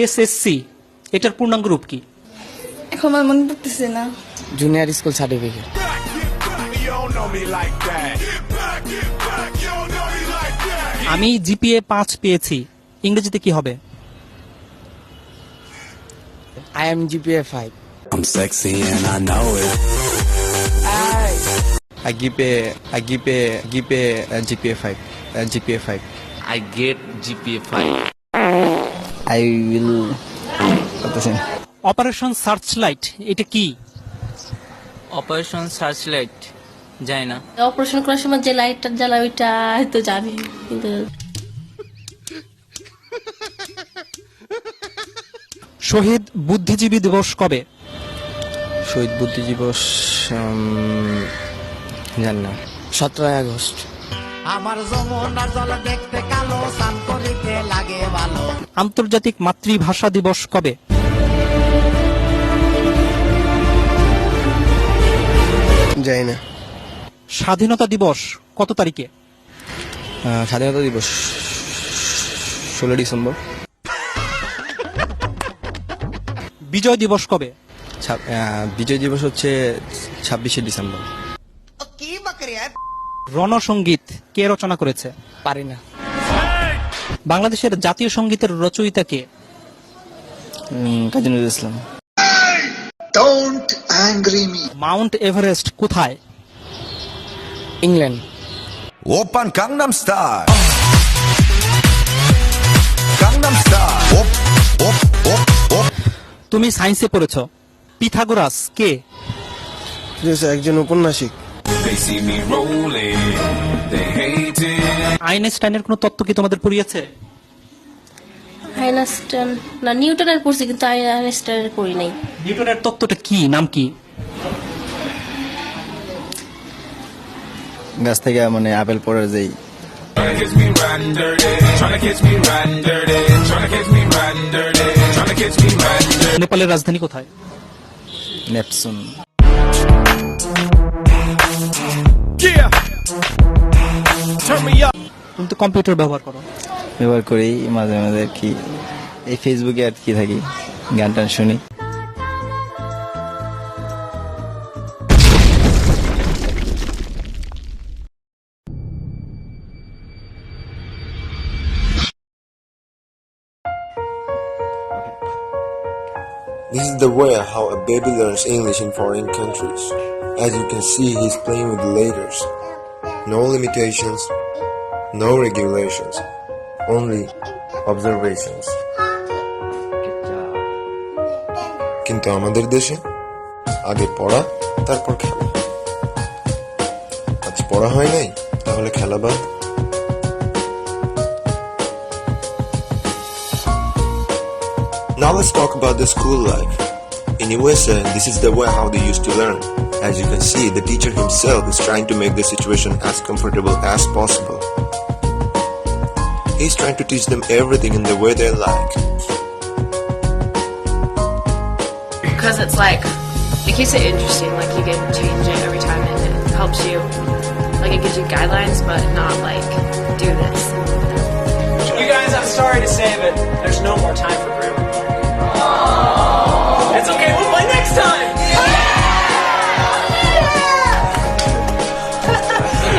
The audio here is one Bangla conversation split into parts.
এসএসসি এটার পূর্ণাঙ্গ রূপ কি? এখন আমার মনে পড়তেছে না। Junior school certificate. আমি জিপিএ 5 পেয়েছি, ইংরেজিতে কি হবে? I am GPA 5. I'm sexy and I know it. I give a GPA 5. GPA 5. I get GPA 5. I will. Operation searchlight এটা কি? অপারেশন সার্চলাইট জানি না। অপারেশন করার সময় যে লাইটটা জ্বালা ওইটা হয়তো জানি, কিন্তু শহীদ বুদ্ধিজীবী দিবস কবে? শহীদ বুদ্ধি দিবস জানি না। 17 আগস্ট। আমার যমুনার জল দেখতে কালো, স্নান করিতে লাগে ভালো। আন্তর্জাতিক মাতৃভাষা দিবস কবে? জানি না। স্বাধীনতা দিবস কত তারিখে? স্বাধীনতা দিবস 16 ডিসেম্বর। বিজয় দিবস কবে? বিজয় দিবস হচ্ছে 26শে ডিসেম্বর। রণসঙ্গীত কে রচনা করেছে? পারি না। বাংলাদেশের জাতীয় সঙ্গীতের রচয়িতা কে? কাজী নজরুল ইসলাম। মাউন্ট এভারেস্ট কোথায়? England. Open Gangnam Style. Gangnam Style. Op, op, op, op. তুমি সায়েন্সে পড়েছ, পিথাগোরাস কে? একজন উপন্যাসিক। They see me rolling. They hate it. আইনস্টাইনের কোনো তত্ত্ব কি তোমাদের পড়িয়েছে? আইনস্টাইন না, নিউটনের পড়ছি, কিন্তু আইনস্টাইনের পড়ি নাই। নিউটনের তত্ত্বটা কি, নাম কি? গাছ থেকে মানে আপেল পড়ার যেই Tryna catch me riding dirty. Tryna catch me riding dirty. Tryna catch me riding dirty. Tryna catch me riding dirty. নেপালের রাজধানী কোথায়? Neptune. Yeah. Turn me up. তুমি তো কম্পিউটার ব্যবহার করো। ব্যবহার করি মাঝে মাঝে আর কি, এই ফেসবুকে আর কি থাকি, গান টান শুনি। This is the way how a baby learns English in foreign countries. As you can see, he's playing with the letters. No limitations, no regulations, only observations. কিন্তু আমাদের দেশে আগে পড়া, তারপর খেলা। আজ পড়া হয় নাই, তাহলে খেলা বাদ। Now let's talk about the school life. In USA, this is the way how they used to learn. As you can see, the teacher himself is trying to make the situation as comfortable as possible. He's trying to teach them everything in the way they like. Because it's like, it keeps it interesting, like you can change it every time and it helps you. Like it gives you guidelines, but not like, do this. You guys, I'm sorry to say, but there's no more time for grammar. It's okay, we'll play next time!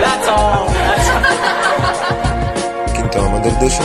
That's all. কিন্তু আমাদের দেশে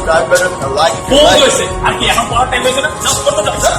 subscribe button and like if you like it.